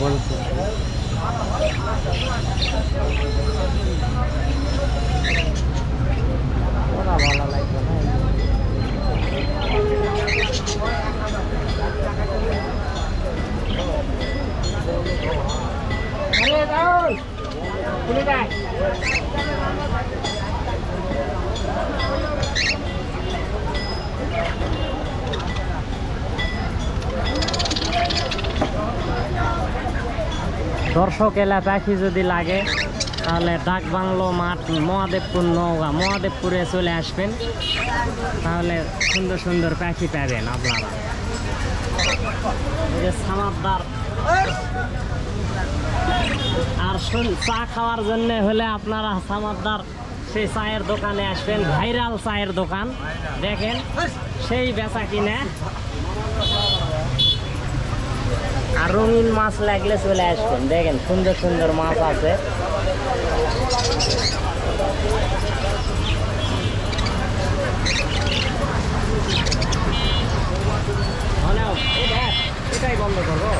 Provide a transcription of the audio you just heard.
বলতে ওরা ভালো লাগবে না দর্শক এলাকায় যদি লাগে তাহলে ডাক বাংলো মাঠ মহাদেবপুর নওগাঁ মহাদেবপুরে চলে আসবেন তাহলে সুন্দর সুন্দর পাখি পাবেন আপনারা এই যে সামাদার আর চা খাওয়ার জন্য হলে আপনারা সামাদার সেই চায়ের দোকানে আসবেন ভাইরাল চায়ের দোকান দেখেন সেই বেচা কিনে আর রঙিন মাছ লাগলে চলে আসবেন দেখেন সুন্দর সুন্দর মাছ আছে এটাই বন্ধ করবো